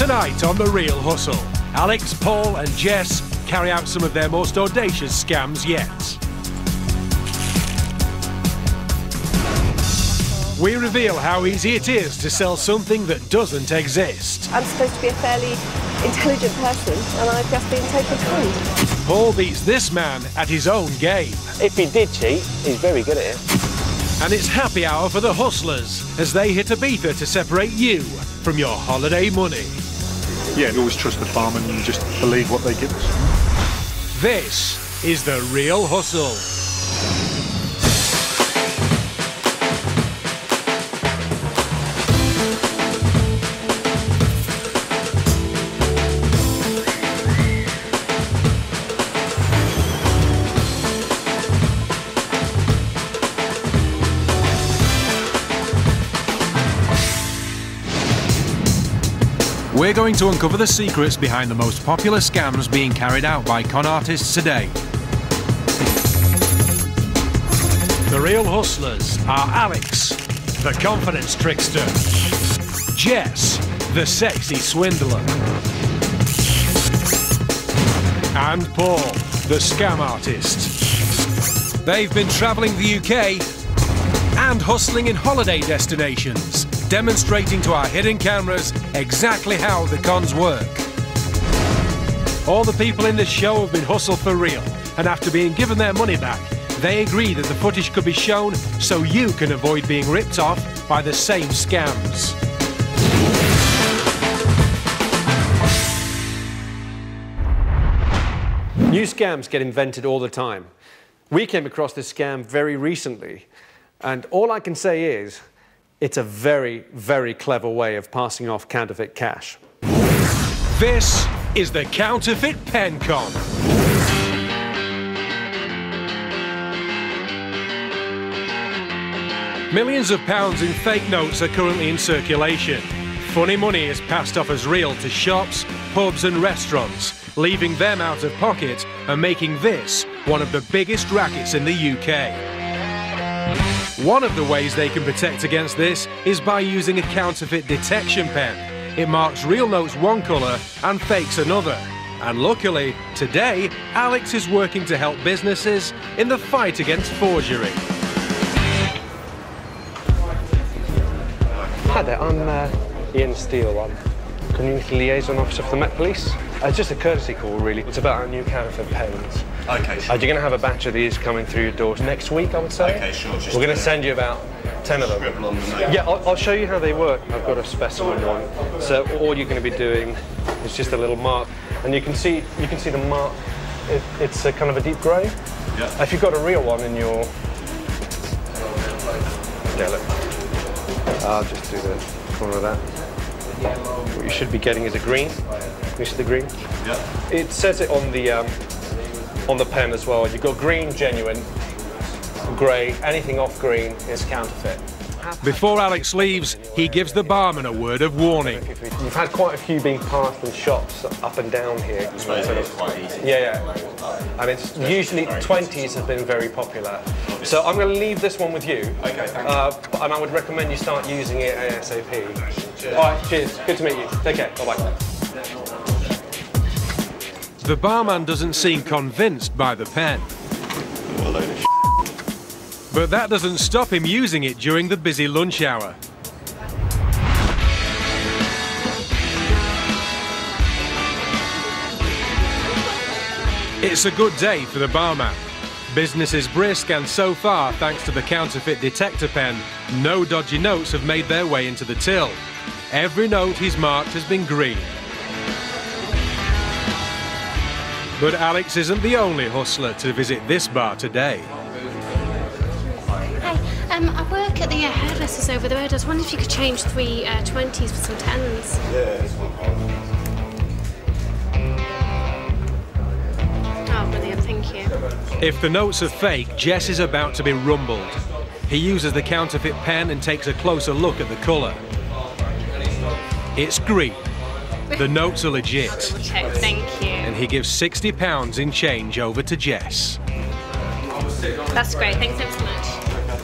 Tonight on The Real Hustle, Alex, Paul and Jess carry out some of their most audacious scams yet. We reveal how easy it is to sell something that doesn't exist. I'm supposed to be a fairly intelligent person, and I've just been taken conned. Paul beats this man at his own game. If he did cheat, he's very good at it. And it's happy hour for the hustlers as they hit Ibiza to separate you from your holiday money. Yeah, and always trust the barman and just believe what they give us. This is The Real Hustle. We're going to uncover the secrets behind the most popular scams being carried out by con artists today. The real hustlers are Alex, the confidence trickster, Jess, the sexy swindler, and Paul, the scam artist. They've been travelling the UK and hustling in holiday destinations, demonstrating to our hidden cameras exactly how the cons work. All the people in this show have been hustled for real, and after being given their money back, they agree that the footage could be shown so you can avoid being ripped off by the same scams. New scams get invented all the time. We came across this scam very recently, and all I can say is, it's a very, very clever way of passing off counterfeit cash. This is the Counterfeit Pen Con. Millions of pounds in fake notes are currently in circulation. Funny money is passed off as real to shops, pubs and restaurants, leaving them out of pocket and making this one of the biggest rackets in the UK. One of the ways they can protect against this is by using a counterfeit detection pen. It marks real notes one colour and fakes another. And luckily, today, Alex is working to help businesses in the fight against forgery. Hi there, I'm Ian Steele. I'm Community Liaison Officer for the Met Police. It's just a courtesy call, really. It's about our new counterfeit pens. Okay, sure. You're going to have a batch of these coming through your doors next week, I would say. Okay, sure. We're going to send you about 10 of them. Scribble on them. Yeah, I'll show you how they work. I've got a specimen one. So all you're going to be doing is just a little mark, and you can see the mark. It's a kind of a deep grey. Yeah. If you've got a real one in your, yeah, look. I'll just do the corner of that. What you should be getting is a green. You see the green? Yeah. It says it on the pen as well. You've got green, genuine, grey, anything off green is counterfeit. Before Alex leaves, he gives the barman a word of warning. You've had quite a few being passed in shops up and down here. I suppose it is quite easy. Yeah. I mean, usually 20s have been very popular. So I'm going to leave this one with you. Okay, thank you. And I would recommend you start using it ASAP. Cheers. All right, cheers. Good to meet you. Take care. Bye-bye. The barman doesn't seem convinced by the pen. What a load of But that doesn't stop him using it during the busy lunch hour. It's a good day for the barman. Business is brisk, and so far, thanks to the counterfeit detector pen, no dodgy notes have made their way into the till. Every note he's marked has been green. But Alex isn't the only hustler to visit this bar today. Hi, I work at the hairdressers over the road. I was wondering if you could change 3 20s for some 10s. Oh, brilliant, thank you. If the notes are fake, Jess is about to be rumbled. He uses the counterfeit pen and takes a closer look at the colour. It's green. The notes are legit. Okay, thank you. And he gives £60 in change over to Jess. That's great, thanks so much.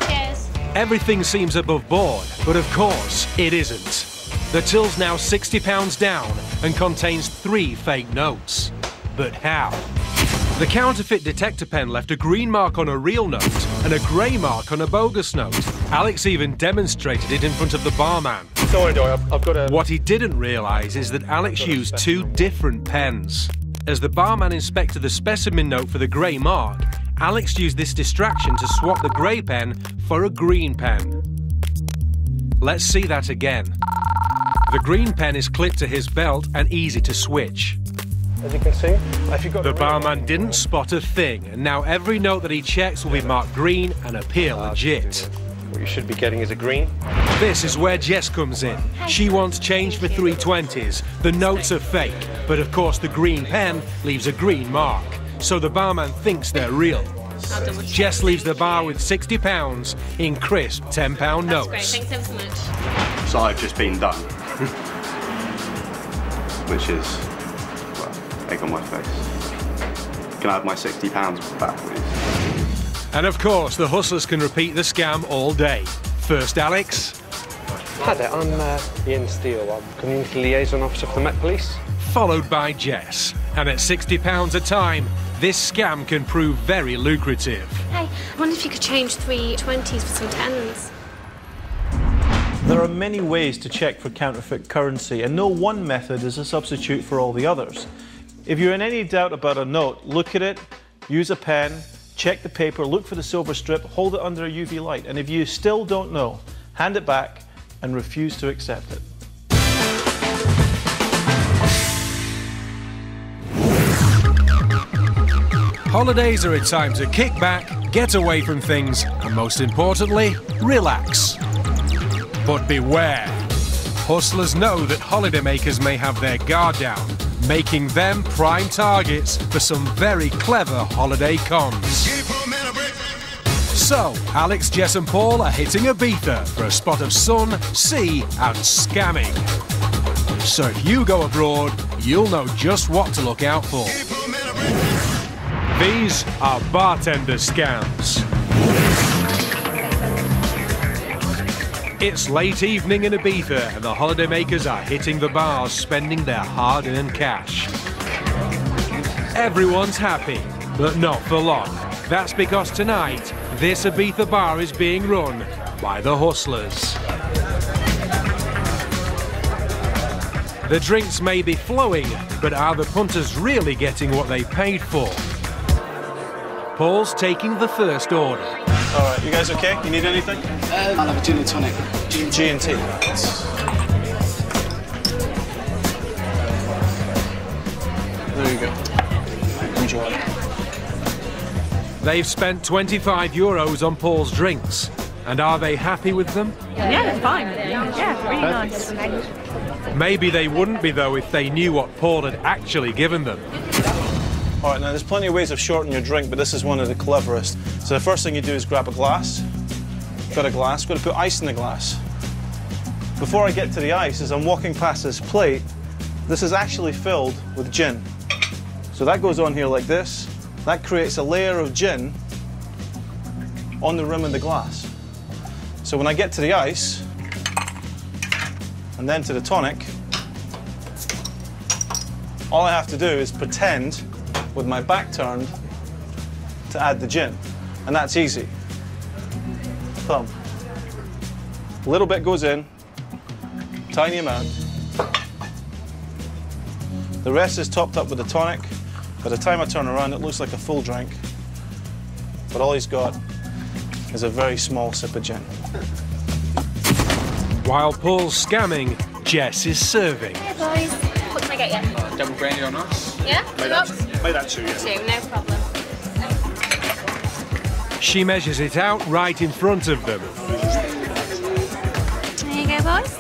Cheers. Everything seems above board, but of course it isn't. The till's now £60 down and contains 3 fake notes. But how? The counterfeit detector pen left a green mark on a real note and a grey mark on a bogus note. Alex even demonstrated it in front of the barman. Sorry, I've got a... What he didn't realise is that Alex used 2 different pens. As the barman inspected the specimen note for the grey mark, Alex used this distraction to swap the grey pen for a green pen. Let's see that again. The green pen is clipped to his belt and easy to switch. As you can see, if you've got The barman didn't spot a thing, and now every note that he checks will be marked green and appear legit. What you should be getting is a green. This is where Jess comes in. She wants change for 320s. The notes are fake, but of course the green pen leaves a green mark. So the barman thinks they're real. Jess leaves the bar with £60 in crisp £10 notes. That's great, thanks ever so much. So I've just been done. Which is, well, egg on my face. Can I have my £60 back, please? And of course, the hustlers can repeat the scam all day. First, Alex. Hi there, I'm Ian Steele. I'm Community Liaison Officer for the Met Police. Followed by Jess. And at £60 a time, this scam can prove very lucrative. Hey, I wonder if you could change 3 20s for some 10s. There are many ways to check for counterfeit currency, and no one method is a substitute for all the others. If you're in any doubt about a note, look at it, use a pen, check the paper, look for the silver strip, hold it under a UV light, and if you still don't know, hand it back and refuse to accept it. Holidays are a time to kick back, get away from things, and most importantly, relax. But beware. Hustlers know that holidaymakers may have their guard down, making them prime targets for some very clever holiday cons. So, Alex, Jess and Paul are hitting Ibiza for a spot of sun, sea and scamming. So if you go abroad, you'll know just what to look out for. These are Bartender Scams. It's late evening in Ibiza and the holidaymakers are hitting the bars, spending their hard-earned cash. Everyone's happy, but not for long. That's because tonight, this Ibiza bar is being run by the hustlers. The drinks may be flowing, but are the punters really getting what they paid for? Paul's taking the first order. All right, you guys okay? You need anything? I'll have a gin and tonic. G&T. There you go. Enjoy. They've spent €25 on Paul's drinks. And are they happy with them? Yeah, it's fine. Yeah, really nice. Maybe they wouldn't be, though, if they knew what Paul had actually given them. All right, now there's plenty of ways of shortening your drink, but this is one of the cleverest. So the first thing you do is grab a glass. Got a glass, got to put ice in the glass. Before I get to the ice, as I'm walking past this plate, this is actually filled with gin. So that goes on here like this. That creates a layer of gin on the rim of the glass. So when I get to the ice, and then to the tonic, all I have to do is pretend, with my back turned, to add the gin. And that's easy. Thumb. A little bit goes in, tiny amount. The rest is topped up with the tonic. By the time I turn around, it looks like a full drink. But all he's got is a very small sip of gin. While Paul's scamming, Jess is serving. Hey boys, what can I get you? Double brandy on us? Yeah? Made that 2, yeah. 2, no problem. She measures it out right in front of them. There you go, boys.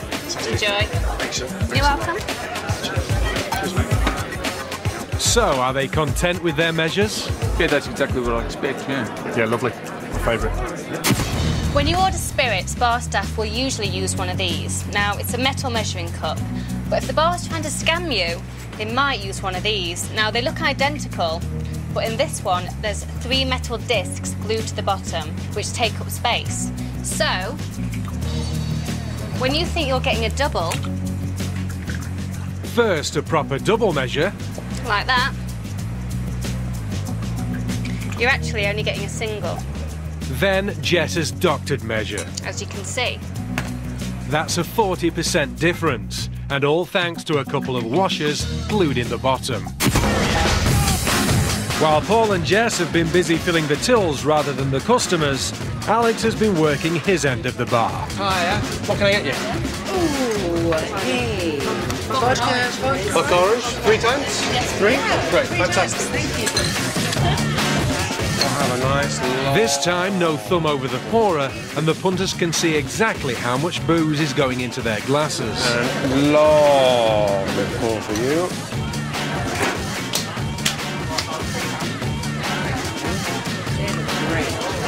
Enjoy. Thanks, You're welcome. So, are they content with their measures? Yeah, that's exactly what I expect, yeah. Yeah, lovely. My favourite. When you order spirits, bar staff will usually use one of these. Now, it's a metal measuring cup, but if the bar's trying to scam you, they might use one of these. Now, they look identical, but in this one, there's 3 metal discs glued to the bottom, which take up space. So, when you think you're getting a double, First, a proper double measure. Like that. You're actually only getting a single, Then Jess's doctored measure. as you can see. That's a 40% difference, and all thanks to a couple of washers glued in the bottom. While Paul and Jess have been busy filling the tills rather than the customers, Alex has been working his end of the bar. Hiya. What can I get you? Ooh, hey. Vodka. Vodka orange? 3 times? Yes. 3? Great, fantastic. Thank you. I'll have a nice long... This time, no thumb over the pourer, and the punters can see exactly how much booze is going into their glasses. And long pour for you.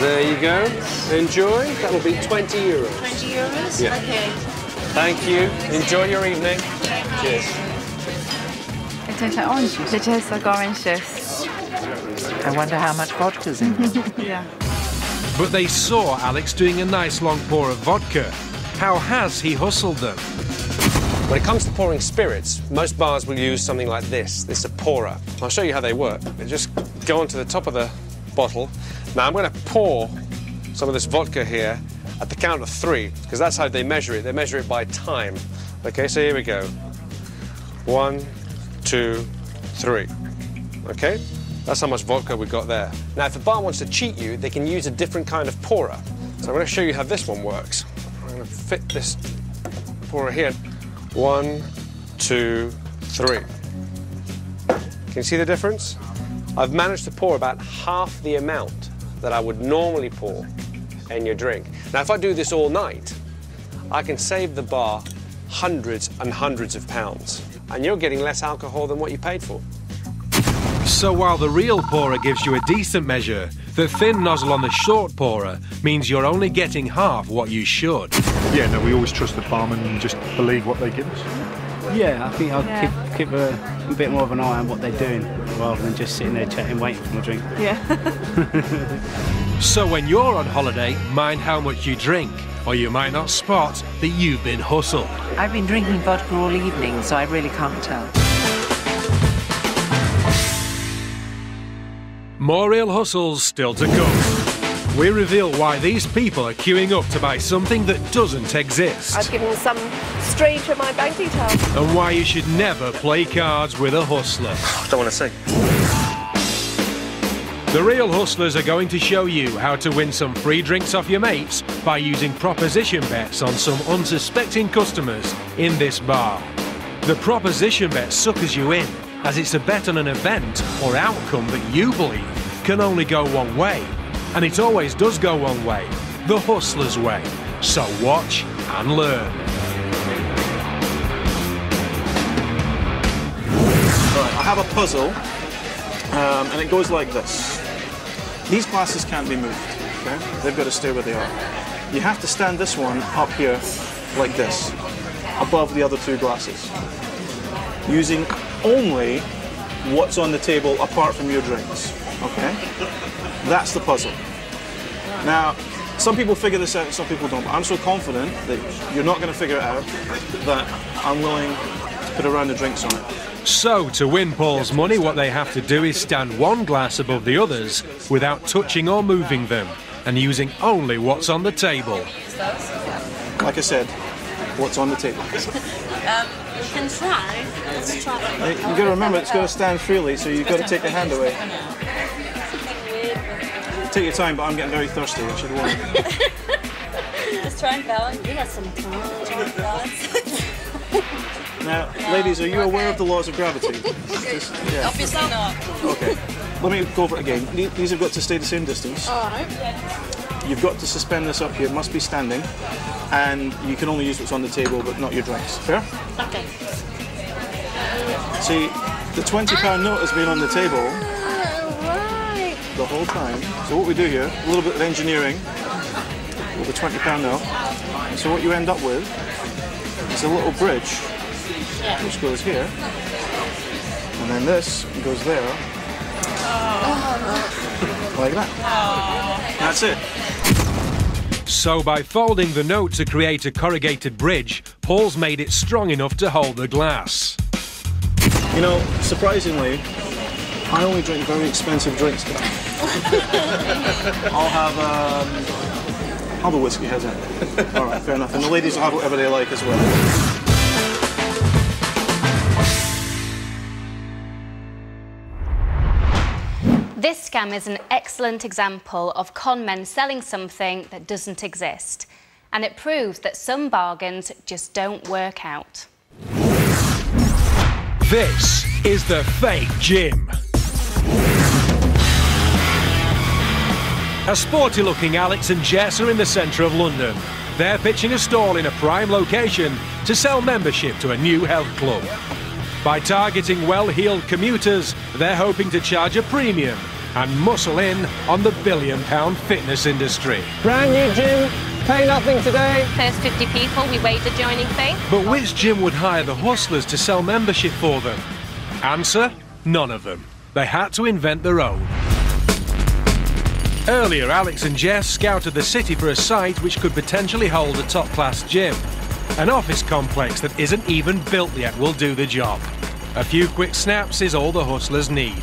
There you go. Enjoy. That will be 20 euros. 20 euros? Yeah. Okay. Thank you. Enjoy your evening. Cheers. It tastes like orange juice. It tastes like orange juice. I wonder how much vodka's in it. Yeah. But they saw Alex doing a nice long pour of vodka. How has he hustled them? When it comes to pouring spirits, most bars will use something like this. This is a pourer. I'll show you how they work. They just go onto the top of the bottle. Now I'm going to pour some of this vodka here at the count of 3, because that's how they measure it. They measure it by time. Okay, so here we go. 1, 2, 3. Okay? That's how much vodka we've got there. Now, if a bar wants to cheat you, they can use a different kind of pourer. So I'm going to show you how this one works. I'm going to fit this pourer here. 1, 2, 3. Can you see the difference? I've managed to pour about half the amount that I would normally pour in your drink. Now, if I do this all night, I can save the bar hundreds and hundreds of pounds, and you're getting less alcohol than what you paid for. So while the real pourer gives you a decent measure, the thin nozzle on the short pourer means you're only getting half what you should. Yeah, no, we always trust the barman and just believe what they give us. Yeah, I think I'll keep a bit more of an eye on what they're doing rather than just sitting there chatting, waiting for my drink. Yeah. So when you're on holiday, mind how much you drink, or you might not spot that you've been hustled. I've been drinking vodka all evening, so I really can't tell. More real hustles still to come. We reveal why these people are queuing up to buy something that doesn't exist. I've given some stranger my bank details. And why you should never play cards with a hustler. I don't want to see. The real hustlers are going to show you how to win some free drinks off your mates by using proposition bets on some unsuspecting customers in this bar. The proposition bet suckers you in, as it's a bet on an event or outcome that you believe can only go one way. And it always does go one way, the hustler's way. So watch and learn. Right, I have a puzzle, and it goes like this. These glasses can't be moved, okay? They've got to stay where they are. You have to stand this one up here like this, above the other 2 glasses, using only what's on the table apart from your drinks, okay? That's the puzzle. Now, some people figure this out and some people don't. I'm so confident that you're not going to figure it out that I'm willing to put a round of drinks on it. So, to win Paul's money, what they have to do is stand one glass above the others without touching or moving them, and using only what's on the table. Like I said, what's on the table. We can try. Let's try. You've got to remember, it's got to stand freely, so you've got to take your hand away. Take your time, but I'm getting very thirsty. I should warn you. Let's try and balance. We got some time. Now, ladies, are you aware of the laws of gravity? Yeah. Obviously not. Okay. Let me go over it again. These have got to stay the same distance. Alright. You've got to suspend this up here. It must be standing. And you can only use what's on the table, but not your drinks. Fair? Okay. See, the £20 note has been on the table the whole time. So what we do here, a little bit of engineering with the £20 note. And so what you end up with is a little bridge which goes here, and then this goes there, like that. That's it. So by folding the note to create a corrugated bridge, Paul's made it strong enough to hold the glass. You know, surprisingly, I only drink very expensive drinks. I'll have a whiskey, how's that? All right, fair enough. And the ladies will have whatever they like as well. This scam is an excellent example of con men selling something that doesn't exist. And it proves that some bargains just don't work out. This is the fake gym. A sporty-looking Alex and Jess are in the centre of London. They're pitching a stall in a prime location to sell membership to a new health club. By targeting well-heeled commuters, they're hoping to charge a premium and muscle in on the billion-pound fitness industry. Brand new gym, pay nothing today. First 50 people, we waive the joining fee. But which gym would hire the hustlers to sell membership for them? Answer, none of them. They had to invent their own. Earlier, Alex and Jess scouted the city for a site which could potentially hold a top-class gym. An office complex that isn't even built yet will do the job. A few quick snaps is all the hustlers need.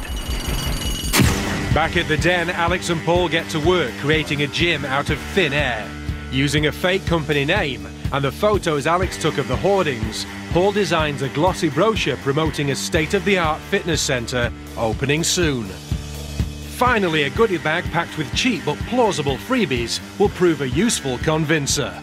Back at the den, Alex and Paul get to work creating a gym out of thin air. Using a fake company name and the photos Alex took of the hoardings, Paul designs a glossy brochure promoting a state-of-the-art fitness centre opening soon. Finally, a goodie bag packed with cheap but plausible freebies will prove a useful convincer.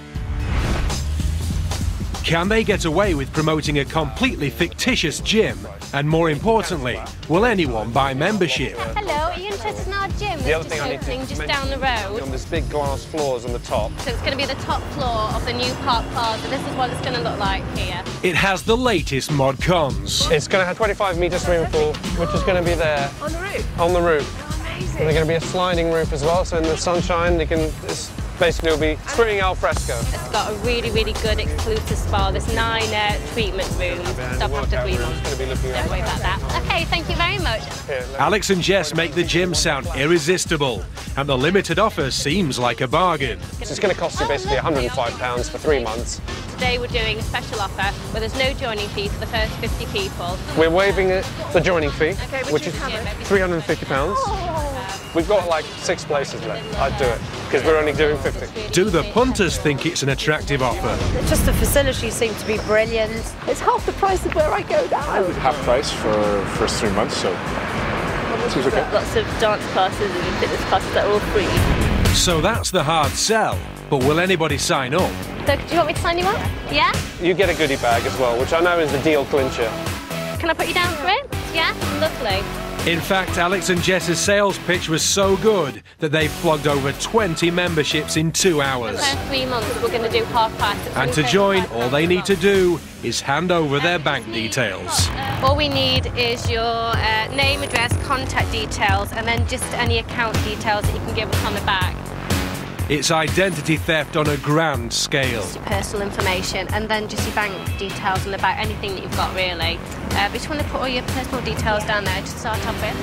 Can they get away with promoting a completely fictitious gym? And more importantly, will anyone buy membership? Hello, are you interested in our gym? The other thing I need to just down the road. On this big glass floors on the top. So it's going to be the top floor of the new Park Plaza. This is what it's going to look like here. It has the latest mod cons. It's going to have 25-metre swimming pool, which is going to be there. On the roof? On the roof. Amazing. And there's going to be a sliding roof as well, so in the sunshine, they can basically it'll be swimming al fresco. It's got a really, really good exclusive spa. There's 9 treatment rooms. Stuff after 3 months. Don't worry about that. Okay, thank you very much. Alex and Jess make the gym sound irresistible, and the limited offer seems like a bargain. So it's going to cost you basically £105 for 3 months. Today we're doing a special offer where there's no joining fee for the first 50 people. We're waiving the joining fee, which is £350. We've got like 6 places left. I'd do it, because we're only doing 50. Do the punters think it's an attractive offer? Just the facilities seem to be brilliant. It's half the price of where I go now. Half price for first 3 months, so seems okay. Lots of dance classes and fitness classes that are all free. So that's the hard sell, but will anybody sign up? So, do you want me to sign you up? Yeah? You get a goodie bag as well, which I know is the deal clincher. Can I put you down for it? Yeah? Lovely. In fact, Alex and Jess's sales pitch was so good that they flogged over 20 memberships in 2 hours. For the first 3 months, we're going to do half price. And to join, all they need to do is hand over their bank details. All we need is your name, address, contact details, and then just any account details that you can give us on the back. It's identity theft on a grand scale. Just your personal information, and then just your bank details on the back, anything that you've got really. We just want to put all your personal details down there to start off with.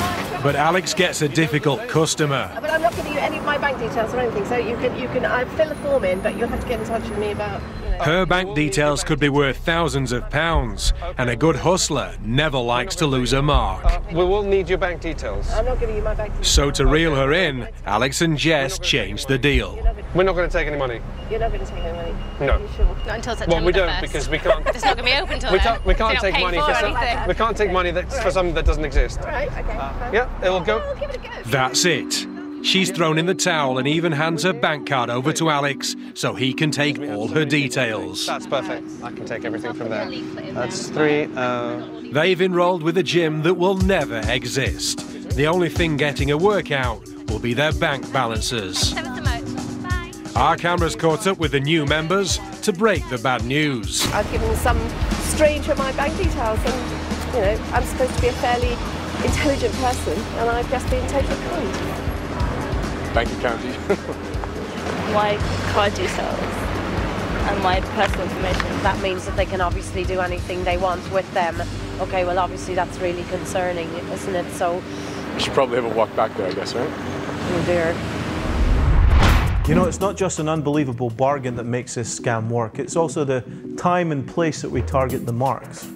But Alex gets a difficult customer. But I'm not giving you any of my bank details or anything, so you can I fill the form in, but you'll have to get in touch with me about, Her bank details could be worth thousands of pounds, and a good hustler never likes to lose a mark. We will need your bank details. I'm not giving you my bank details. So to reel her in, Alex and Jess changed the deal. We're not going to take any money. You're not going to take any money? No. Are you sure? Not until September. Well, we don't 1st. because we can't. It's not going to be open until then. We can't So you're take not money paying for for anything. we can't take money for something that doesn't exist. All right, okay. Yeah, it'll go. I'll give it a go. That's it. She's thrown in the towel and even hands her bank card over to Alex so he can take all her details. That's perfect. I can take everything from there. That's 3. They've enrolled with a gym that will never exist. The only thing getting a workout will be their bank balances. Our camera's caught up with the new members to break the bad news. I've given some stranger my bank details, and I'm supposed to be a fairly intelligent person, and I've just been taken conned. Bank account. My card details and my personal information. That means that they can obviously do anything they want with them. Okay, well obviously that's really concerning, isn't it? So We should probably have a walk back there, I guess, right? Oh dear. You know, it's not just an unbelievable bargain that makes this scam work, it's also the time and place that we target the marks.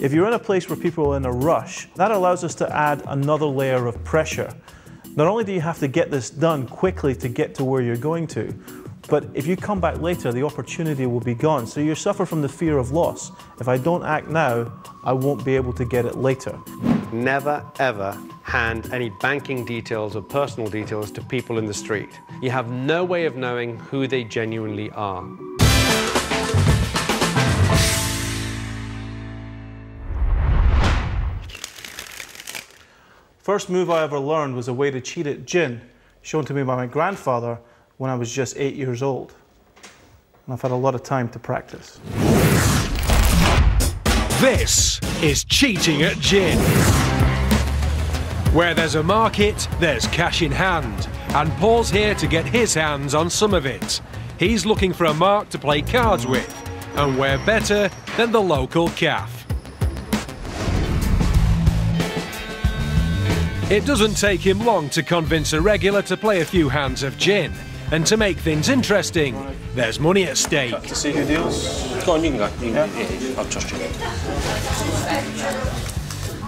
If you're in a place where people are in a rush, that allows us to add another layer of pressure. Not only do you have to get this done quickly to get to where you're going to, but if you come back later, the opportunity will be gone. So you suffer from the fear of loss. If I don't act now, I won't be able to get it later. Never, ever hand any banking details or personal details to people in the street. You have no way of knowing who they genuinely are. First move I ever learned was a way to cheat at gin, shown to me by my grandfather when I was just 8 years old. And I've had a lot of time to practice. This is cheating at gin. Where there's a market, there's cash in hand, and Paul's here to get his hands on some of it. He's looking for a mark to play cards with, and where better than the local cafe. It doesn't take him long to convince a regular to play a few hands of gin. And to make things interesting, there's money at stake. To see who deals? Go on, you can go. Yeah, I'll trust you.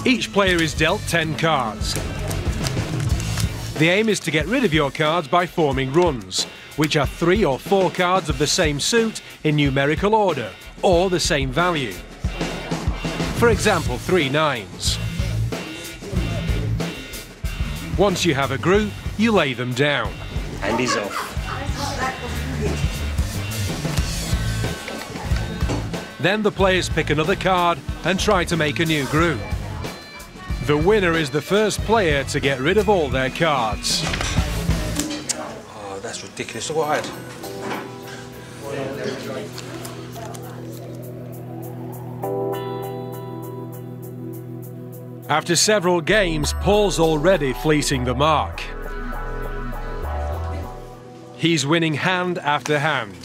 Each player is dealt 10 cards. The aim is to get rid of your cards by forming runs, which are 3 or 4 cards of the same suit in numerical order, or the same value. For example, 3 nines. Once you have a group, you lay them down. And he's off. Then the players pick another card and try to make a new group. The winner is the first player to get rid of all their cards. Oh, that's ridiculous. Look what I had. After several games, Paul's already fleecing the mark. He's winning hand after hand.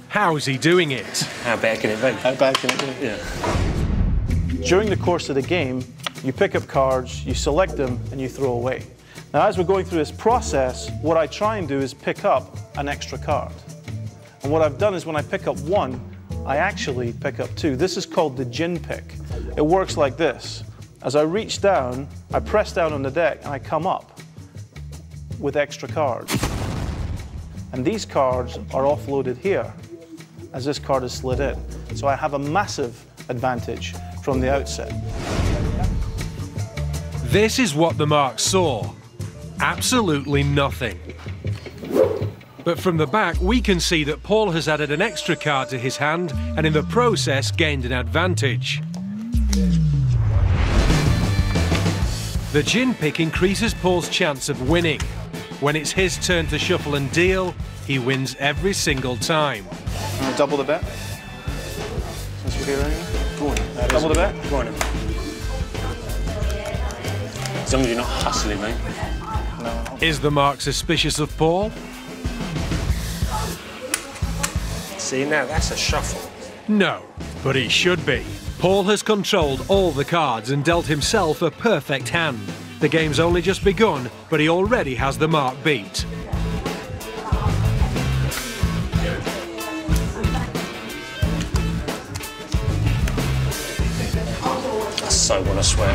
How's he doing it? How bad can it be? How bad can it be? Yeah. During the course of the game, you pick up cards, you select them, and you throw away. Now, as we're going through this process, what I try and do is pick up an extra card. And what I've done is when I pick up 1, I actually pick up 2. This is called the gin pick. It works like this. As I reach down, I press down on the deck, and I come up with extra cards. And these cards are offloaded here, as this card is slid in. So I have a massive advantage from the outset. This is what the mark saw. Absolutely nothing. But from the back, we can see that Paul has added an extra card to his hand and in the process gained an advantage. The gin pick increases Paul's chance of winning. When it's his turn to shuffle and deal, he wins every single time. Double the bet? Since we're here anyway? Go on. Double the bet? Go on. As long as you're not hustling, mate. No. Is the mark suspicious of Paul? See, now that's a shuffle. No, but he should be. Paul has controlled all the cards and dealt himself a perfect hand. The game's only just begun, but he already has the mark beat. I so want to swear.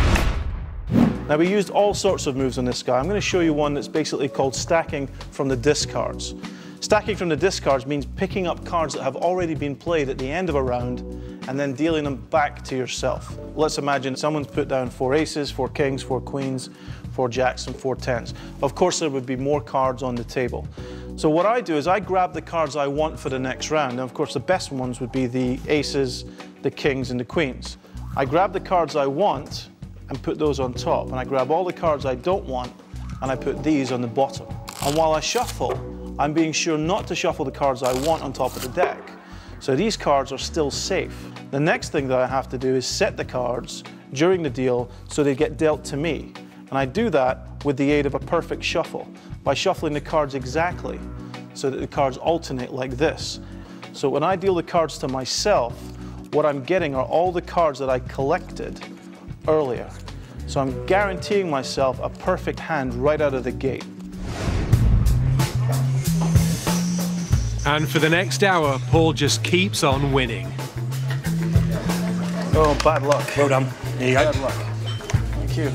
Now, we used all sorts of moves on this guy. I'm going to show you one that's basically called stacking from the discards. Stacking from the discards means picking up cards that have already been played at the end of a round and then dealing them back to yourself. Let's imagine someone's put down 4 aces, 4 kings, 4 queens, 4 jacks, and 4 tens. Of course, there would be more cards on the table. So what I do is I grab the cards I want for the next round. And of course, the best ones would be the aces, the kings, and the queens. I grab the cards I want and put those on top. And I grab all the cards I don't want and I put these on the bottom. And while I shuffle, I'm being sure not to shuffle the cards I want on top of the deck. So these cards are still safe. The next thing that I have to do is set the cards during the deal so they get dealt to me. And I do that with the aid of a perfect shuffle, by shuffling the cards exactly so that the cards alternate like this. So when I deal the cards to myself, what I'm getting are all the cards that I collected earlier. So I'm guaranteeing myself a perfect hand right out of the gate. And for the next hour, Paul just keeps on winning. Oh, bad luck. Well done. There you go. Bad luck. Thank you.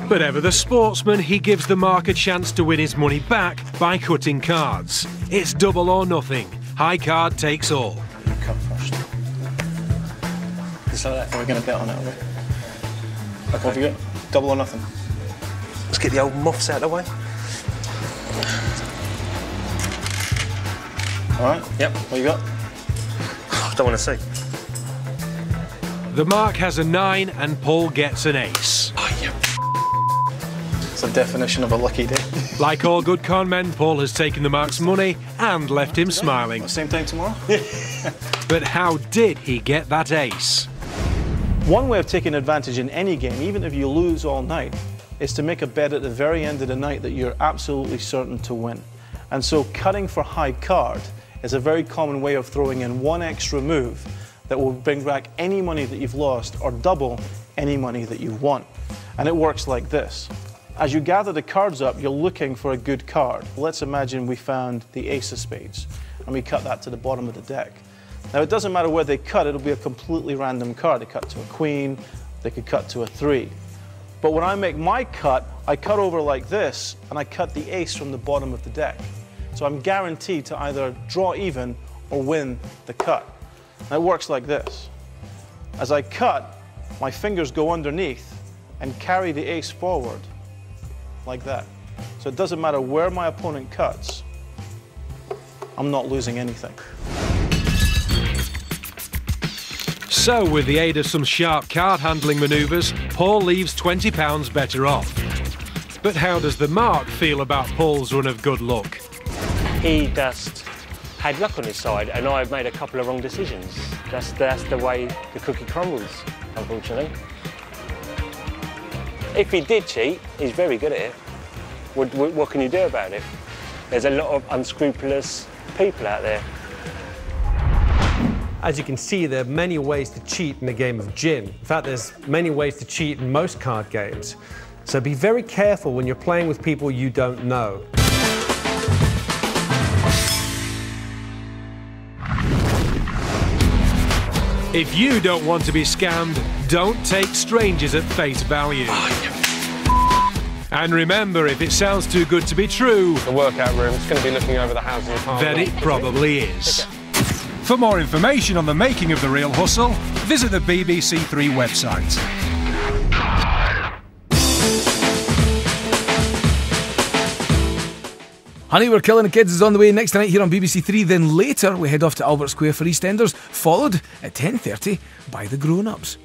But ever the sportsman, he gives the mark a chance to win his money back by cutting cards. It's double or nothing. High card takes all. You cut first. Just like that. We're going to bet on it, are we? Okay. What have you got? Double or nothing? Let's get the old moths out of the way. All right. Yep. What you got? I don't want to see. The mark has a 9 and Paul gets an ace. Oh, yeah. It's the definition of a lucky day. Like all good con men, Paul has taken the mark's money and left him smiling. Same time tomorrow? But how did he get that ace? One way of taking advantage in any game, even if you lose all night, is to make a bet at the very end of the night that you're absolutely certain to win. And so cutting for high card is a very common way of throwing in one extra move that will bring back any money that you've lost or double any money that you've won. And it works like this. As you gather the cards up, you're looking for a good card. Let's imagine we found the ace of spades and we cut that to the bottom of the deck. Now it doesn't matter where they cut, it'll be a completely random card. They cut to a queen, they could cut to a 3. But when I make my cut, I cut over like this and I cut the ace from the bottom of the deck. So I'm guaranteed to either draw even or win the cut. Now it works like this. As I cut, my fingers go underneath and carry the ace forward like that. So it doesn't matter where my opponent cuts, I'm not losing anything. So with the aid of some sharp card handling manoeuvres, Paul leaves £20 better off. But how does the mark feel about Paul's run of good luck? He just had luck on his side, and I made a couple of wrong decisions. That's the way the cookie crumbles, unfortunately. If he did cheat, he's very good at it. What can you do about it? There's a lot of unscrupulous people out there. As you can see, there are many ways to cheat in the game of gin. In fact, there's many ways to cheat in most card games. So be very careful when you're playing with people you don't know. If you don't want to be scammed, don't take strangers at face value. And remember, if it sounds too good to be true, The workout room, it's going to be looking over the housing then it probably is. For more information on the making of The Real Hustle, visit the BBC Three website. Honey, We're Killing the Kids is on the way next night here on BBC Three. Then later we head off to Albert Square for EastEnders, followed at 10:30 by The Grown-Ups.